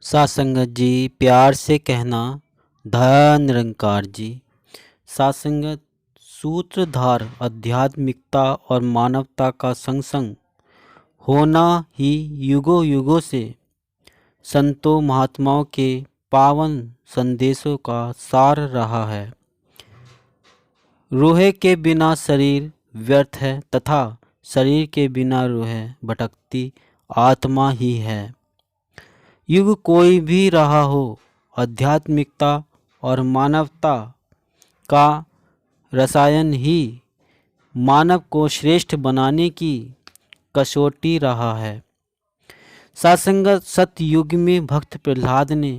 सासंगत जी, प्यार से कहना धन निरंकार जी। सासंगत सूत्रधार आध्यात्मिकता और मानवता का संग संग होना ही युगों युगों से संतों महात्माओं के पावन संदेशों का सार रहा है। रूह के बिना शरीर व्यर्थ है तथा शरीर के बिना रूह भटकती आत्मा ही है। युग कोई भी रहा हो, आध्यात्मिकता और मानवता का रसायन ही मानव को श्रेष्ठ बनाने की कसौटी रहा है। सासंगत सतयुग में भक्त प्रहलाद ने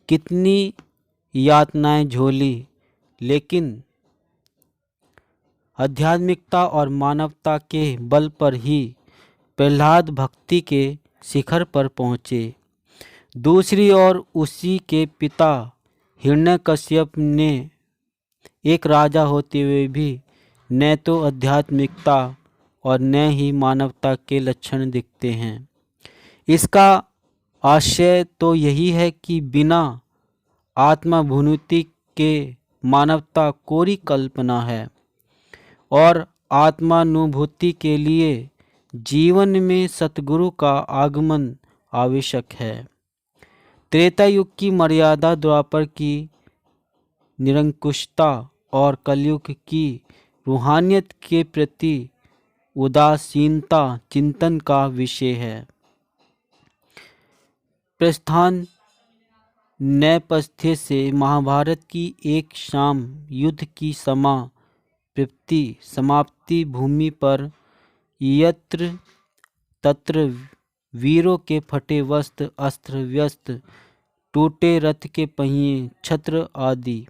कितनी यातनाएं झोली, लेकिन आध्यात्मिकता और मानवता के बल पर ही प्रहलाद भक्ति के शिखर पर पहुँचे। दूसरी ओर उसी के पिता हिरण्यकश्यप ने एक राजा होते हुए भी न तो आध्यात्मिकता और न ही मानवता के लक्षण दिखते हैं। इसका आशय तो यही है कि बिना आत्मानुभूति के मानवता कोरी कल्पना है और आत्मानुभूति के लिए जीवन में सतगुरु का आगमन आवश्यक है। त्रेता युग की मर्यादा द्वापर की निरंकुशता और कलयुग की रूहानियत के प्रति उदासीनता चिंतन का विषय है। प्रस्थान नेपथ्य से महाभारत की एक शाम युद्ध की समाप्ति भूमि पर यत्र तत्र वीरों के फटे वस्त्र, अस्त्र व्यस्त, टूटे रथ के पहिए, छत्र आदि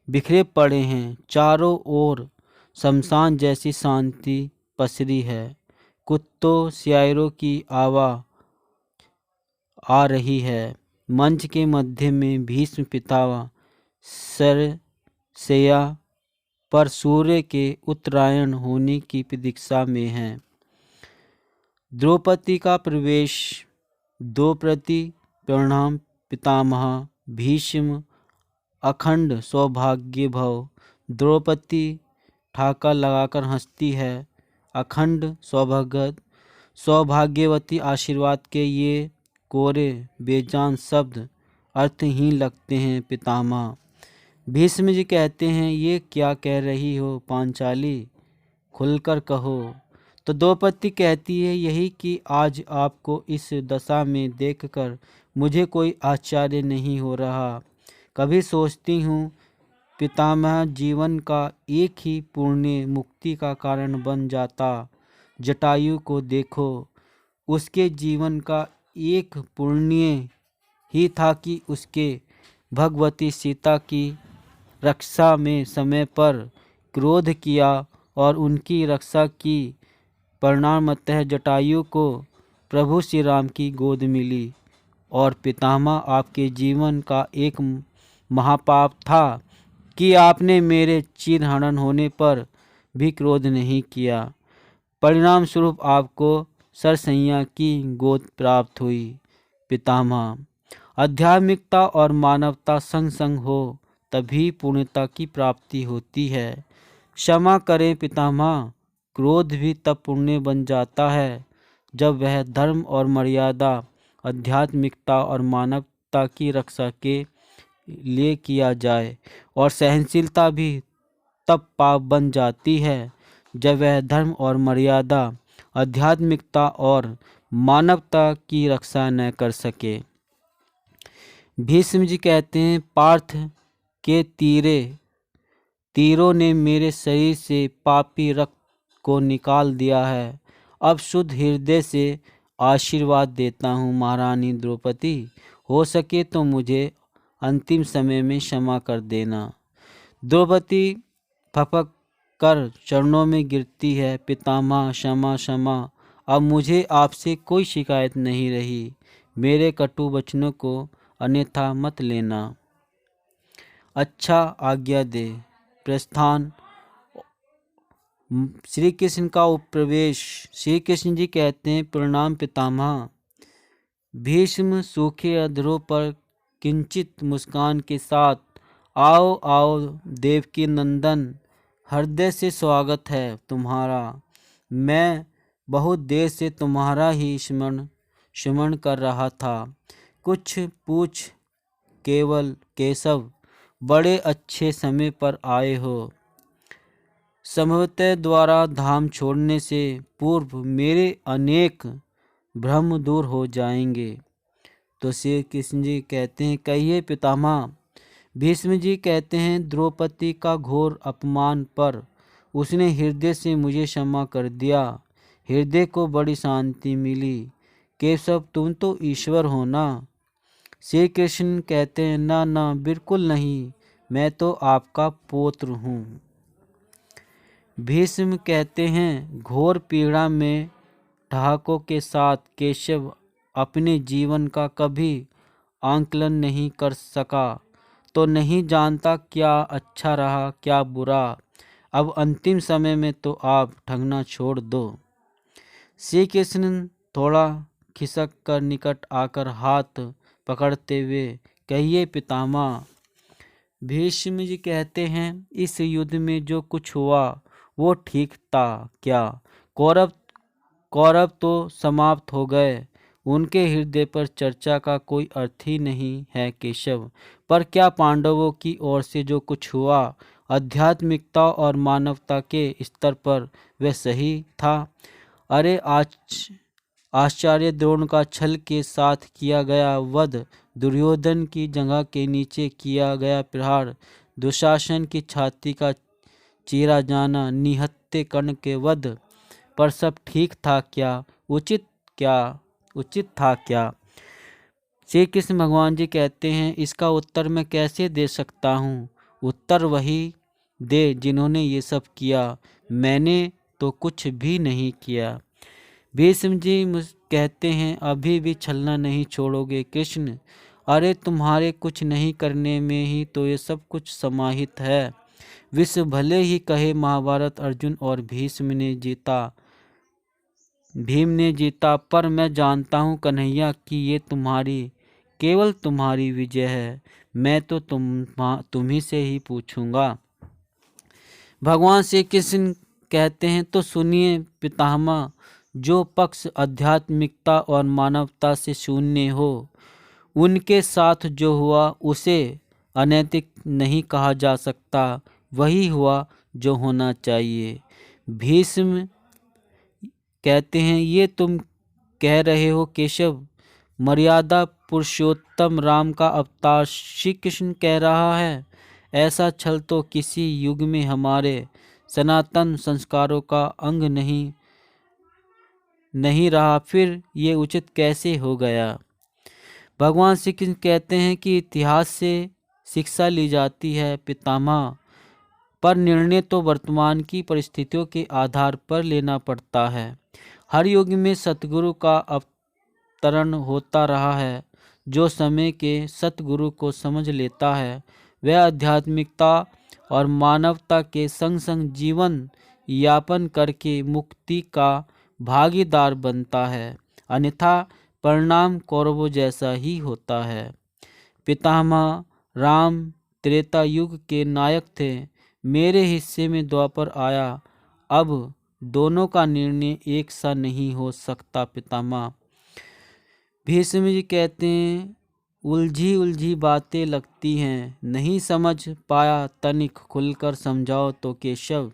बिखरे पड़े हैं। चारों ओर शमशान जैसी शांति पसरी है। कुत्तों सियारों की आवाज़ आ रही है। मंच के मध्य में भीष्म पितामह शरशय्या पर सूर्य के उत्तरायण होने की प्रतीक्षा में हैं। द्रौपदी का प्रवेश। द्रौपदी प्रणाम पितामह भीष्म अखंड सौभाग्य भव। द्रौपदी ठाका लगाकर हंसती है। अखंड सौभाग्यवती आशीर्वाद के ये कोरे बेजान शब्द अर्थहीन लगते हैं पितामह। भीष्म जी कहते हैं, ये क्या कह रही हो पांचाली, खुलकर कहो। तो द्रौपदी कहती है, यही कि आज आपको इस दशा में देखकर मुझे कोई आश्चर्य नहीं हो रहा। कभी सोचती हूँ पितामह जीवन का एक ही पुण्य मुक्ति का कारण बन जाता। जटायु को देखो, उसके जीवन का एक पुण्य ही था कि उसके भगवती सीता की रक्षा में समय पर क्रोध किया और उनकी रक्षा की। परिणामतः जटायु को प्रभु श्री राम की गोद मिली। और पितामह आपके जीवन का एक महापाप था कि आपने मेरे चिरहरण होने पर भी क्रोध नहीं किया। परिणाम स्वरूप आपको शरशय्या की गोद प्राप्त हुई। पितामह, आध्यात्मिकता और मानवता संग संग हो तभी पूर्णता की प्राप्ति होती है। क्षमा करें पितामह, क्रोध भी तब पुण्य बन जाता है जब वह धर्म और मर्यादा, आध्यात्मिकता और मानवता की रक्षा के लिए किया जाए। और सहनशीलता भी तब पाप बन जाती है जब वह धर्म और मर्यादा, आध्यात्मिकता और मानवता की रक्षा न कर सके। भीष्म जी कहते हैं, पार्थ के तीरों ने मेरे शरीर से पापी रक्त को निकाल दिया है। अब शुद्ध हृदय से आशीर्वाद देता हूँ महारानी द्रौपदी, हो सके तो मुझे अंतिम समय में क्षमा कर देना। द्रौपदी फपक कर चरणों में गिरती है, पितामह क्षमा क्षमा, अब मुझे आपसे कोई शिकायत नहीं रही। मेरे कटु वचनों को अन्यथा मत लेना। अच्छा आज्ञा दे। प्रस्थान श्री कृष्ण का उपप्रवेश। श्री कृष्ण जी कहते हैं, प्रणाम पितामह, भीष्म सूखे अधरों पर किंचित मुस्कान के साथ, आओ आओ देवकी नंदन, हृदय से स्वागत है तुम्हारा। मैं बहुत देर से तुम्हारा ही स्मरण कर रहा था। कुछ पूछ केवल केशव, बड़े अच्छे समय पर आए हो। संभवतः द्वारा धाम छोड़ने से पूर्व मेरे अनेक भ्रम दूर हो जाएंगे। तो श्री कृष्ण जी कहते हैं, कहिए पितामह। भीष्म जी कहते हैं, द्रौपदी का घोर अपमान पर उसने हृदय से मुझे क्षमा कर दिया। हृदय को बड़ी शांति मिली। केशव, तुम तो ईश्वर हो ना। श्री कृष्ण कहते हैं, ना ना, बिल्कुल नहीं, मैं तो आपका पुत्र हूँ। भीष्म कहते हैं, घोर पीड़ा में ठहाकों के साथ केशव अपने जीवन का कभी आंकलन नहीं कर सका, तो नहीं जानता क्या अच्छा रहा क्या बुरा। अब अंतिम समय में तो आप ठगना छोड़ दो। श्री कृष्ण थोड़ा खिसक कर निकट आकर हाथ पकड़ते हुए, कहिए पितामह। भीष्म जी कहते हैं, इस युद्ध में जो कुछ हुआ वो ठीक था क्या? कौरव तो समाप्त हो गए, उनके हृदय पर चर्चा का कोई अर्थ ही नहीं है केशव। पर क्या पांडवों की ओर से जो कुछ हुआ आध्यात्मिकता और मानवता के स्तर पर वह सही था? अरे आचार्य द्रोण का छल के साथ किया गया वध, दुर्योधन की जगह के नीचे किया गया प्रहार, दुशासन की छाती का चीरा जाना, निहत्थे कर्ण के वध पर सब ठीक था क्या? उचित था क्या? श्री कृष्ण भगवान जी कहते हैं, इसका उत्तर मैं कैसे दे सकता हूँ? उत्तर वही दे जिन्होंने ये सब किया, मैंने तो कुछ भी नहीं किया। भीष्म जी कहते हैं, अभी भी छलना नहीं छोड़ोगे कृष्ण? अरे तुम्हारे कुछ नहीं करने में ही तो ये सब कुछ समाहित है। विश्व भले ही कहे महाभारत अर्जुन और भीम ने जीता, पर मैं जानता हूँ कन्हैया कि ये केवल तुम्हारी विजय है। मैं तो तुम्ही से ही पूछूंगा। भगवान श्री कृष्ण कहते हैं, तो सुनिए पितामह, जो पक्ष आध्यात्मिकता और मानवता से शून्य हो, उनके साथ जो हुआ उसे अनैतिक नहीं कहा जा सकता। वही हुआ जो होना चाहिए। भीष्म कहते हैं, ये तुम कह रहे हो केशव? मर्यादा पुरुषोत्तम राम का अवतार श्री कृष्ण कह रहा है। ऐसा छल तो किसी युग में हमारे सनातन संस्कारों का अंग नहीं रहा, फिर ये उचित कैसे हो गया? भगवान श्री कृष्ण कहते हैं कि इतिहास से शिक्षा ली जाती है पितामह, पर निर्णय तो वर्तमान की परिस्थितियों के आधार पर लेना पड़ता है। हर युग में सतगुरु का अवतरण होता रहा है। जो समय के सतगुरु को समझ लेता है, वह आध्यात्मिकता और मानवता के संग संग जीवन यापन करके मुक्ति का भागीदार बनता है, अन्यथा परिणाम कौरवों जैसा ही होता है। पितामह, राम त्रेता युग के नायक थे, मेरे हिस्से में द्वापर आया। अब दोनों का निर्णय एक सा नहीं हो सकता पितामह। भीष्म जी कहते हैं, उलझी उलझी बातें लगती हैं, नहीं समझ पाया, तनिक खुलकर समझाओ तो केशव।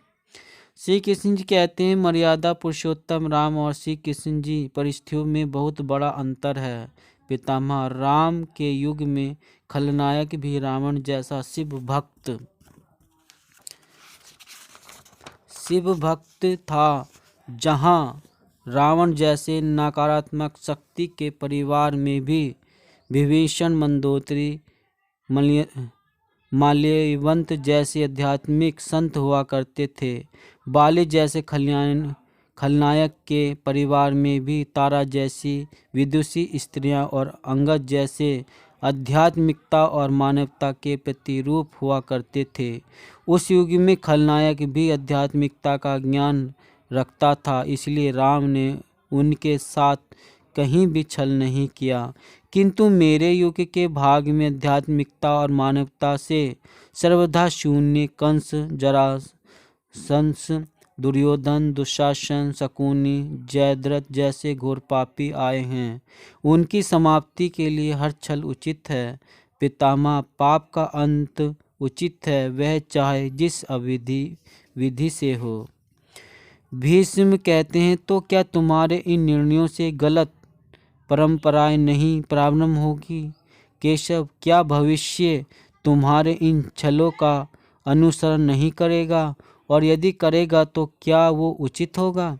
श्री कृष्ण जी कहते हैं, मर्यादा पुरुषोत्तम राम और श्री कृष्ण जी परिस्थितियों में बहुत बड़ा अंतर है पितामह। राम के युग में खलनायक भी रावण जैसा शिव भक्त था, जहाँ रावण जैसे नकारात्मक शक्ति के परिवार में भी विभीषण, मंदोदरी, माल्यवंत जैसे आध्यात्मिक संत हुआ करते थे। बाली जैसे खलनायक के परिवार में भी तारा जैसी विदुषी स्त्रियां और अंगद जैसे आध्यात्मिकता और मानवता के प्रतिरूप हुआ करते थे। उस युग में खलनायक भी आध्यात्मिकता का ज्ञान रखता था, इसलिए राम ने उनके साथ कहीं भी छल नहीं किया, किंतु मेरे युग के भाग में आध्यात्मिकता और मानवता से सर्वथा शून्य कंस, जरासंस, दुर्योधन, दुशासन, शकुनी, जयद्रथ जैसे घोर पापी आए हैं। उनकी समाप्ति के लिए हर छल उचित है। पितामह, पाप का अंत उचित है, वह चाहे जिस विधि से हो। भीष्म कहते हैं, तो क्या तुम्हारे इन निर्णयों से गलत परंपराएं नहीं प्रारंभ होगी? केशव, क्या भविष्य तुम्हारे इन छलों का अनुसरण नहीं करेगा, और यदि करेगा तो क्या वो उचित होगा?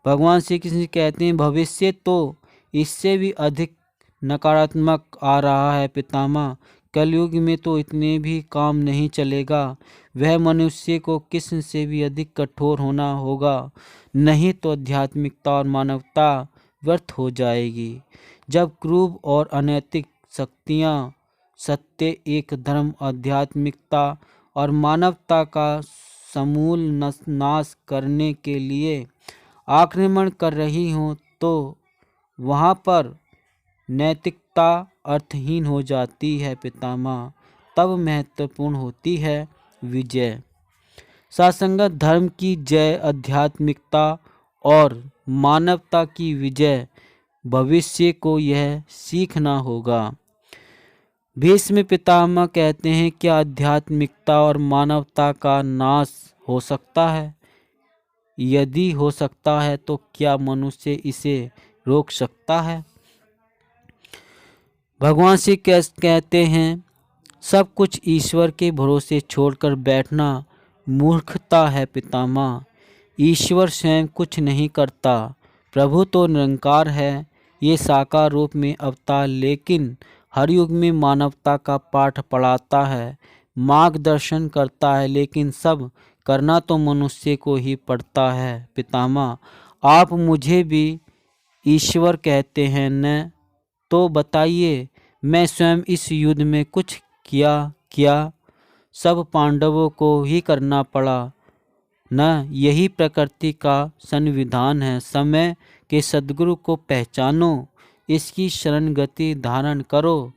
भगवान श्री कृष्ण कहते हैं, भविष्य तो इससे भी अधिक नकारात्मक आ रहा है पितामह। कलयुग में तो इतने भी काम नहीं चलेगा, वह मनुष्य को कृष्ण से भी अधिक कठोर होना होगा, नहीं तो आध्यात्मिकता और मानवता व्यर्थ हो जाएगी। जब क्रूर और अनैतिक शक्तियाँ सत्य, एक धर्म, आध्यात्मिकता और मानवता का समूल नाश करने के लिए आक्रमण कर रही हों, तो वहाँ पर नैतिकता अर्थहीन हो जाती है पितामह। तब महत्वपूर्ण होती है विजय। सासंगत धर्म की जय, आध्यात्मिकता और मानवता की विजय। भविष्य को यह सीखना होगा। भीष्म पितामह कहते हैं, क्या आध्यात्मिकता और मानवता का नाश हो सकता है? यदि हो सकता है तो क्या मनुष्य इसे रोक सकता है? भगवान श्री कहते हैं, सब कुछ ईश्वर के भरोसे छोड़कर बैठना मूर्खता है पितामह। ईश्वर स्वयं कुछ नहीं करता। प्रभु तो निरंकार है, ये साकार रूप में अवतार, लेकिन हर युग में मानवता का पाठ पढ़ाता है, मार्गदर्शन करता है, लेकिन सब करना तो मनुष्य को ही पड़ता है। पितामह, आप मुझे भी ईश्वर कहते हैं न? तो बताइए, मैं स्वयं इस युद्ध में कुछ किया? सब पांडवों को ही करना पड़ा न? यही प्रकृति का संविधान है। समय के सद्गुरु को पहचानो, इसकी शरण गति धारण करो,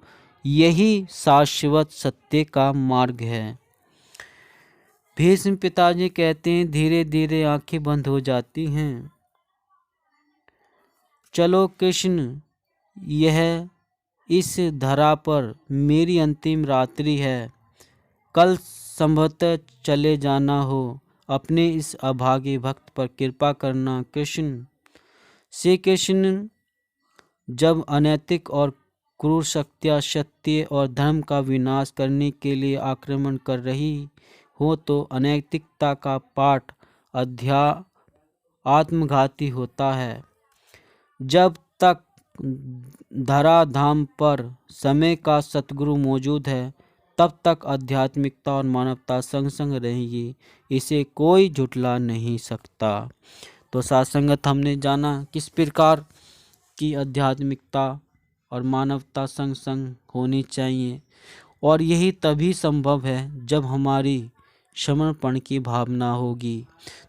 यही शाश्वत सत्य का मार्ग है। भीष्म पिताजी कहते हैं, धीरे धीरे आंखें बंद हो जाती हैं। चलो कृष्ण, यह इस धरा पर मेरी अंतिम रात्रि है। कल संभवतः चले जाना हो। अपने इस अभागे भक्त पर कृपा करना कृष्ण। श्री कृष्ण जब अनैतिक और क्रूर शक्तियाँ सत्य और धर्म का विनाश करने के लिए आक्रमण कर रही हो, तो अनैतिकता का पाठ आत्मघाती होता है। जब तक धराधाम पर समय का सतगुरु मौजूद है, तब तक आध्यात्मिकता और मानवता संग संग रहेगी, इसे कोई झुठला नहीं सकता। तो साधसंगत हमने जाना किस प्रकार की आध्यात्मिकता और मानवता संग संग होनी चाहिए, और यही तभी संभव है जब हमारी समर्पण की भावना होगी।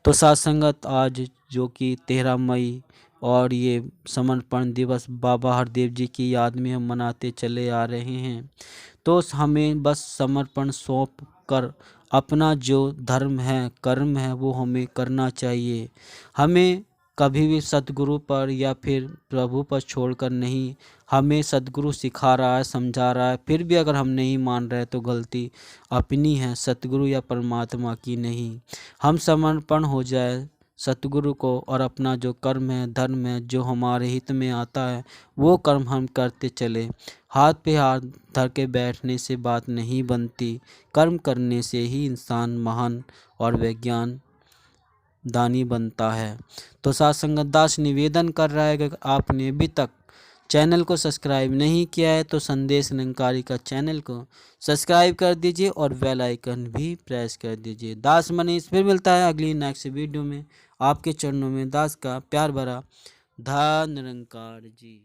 तो साधसंगत आज जो कि 13 मई और ये समर्पण दिवस बाबा हरदेव जी की याद में हम मनाते चले आ रहे हैं, तो हमें बस समर्पण सौंप कर अपना जो धर्म है, कर्म है, वो हमें करना चाहिए। हमें कभी भी सतगुरु पर या फिर प्रभु पर छोड़कर नहीं। हमें सतगुरु सिखा रहा है, समझा रहा है, फिर भी अगर हम नहीं मान रहे तो गलती अपनी है, सतगुरु या परमात्मा की नहीं। हम समर्पण हो जाए सतगुरु को, और अपना जो कर्म है, धर्म है, जो हमारे हित में आता है, वो कर्म हम करते चले। हाथ पे हाथ धर के बैठने से बात नहीं बनती, कर्म करने से ही इंसान महान और वैज्ञान दानी बनता है। तो साधसंगत दास निवेदन कर रहा है कि आपने अभी तक चैनल को सब्सक्राइब नहीं किया है तो संदेश निरंकारी का चैनल को सब्सक्राइब कर दीजिए और बेल आइकन भी प्रेस कर दीजिए। दास मनीष फिर मिलता है अगली नेक्स्ट वीडियो में। आपके चरणों में दास का प्यार भरा धन्य निरंकार जी।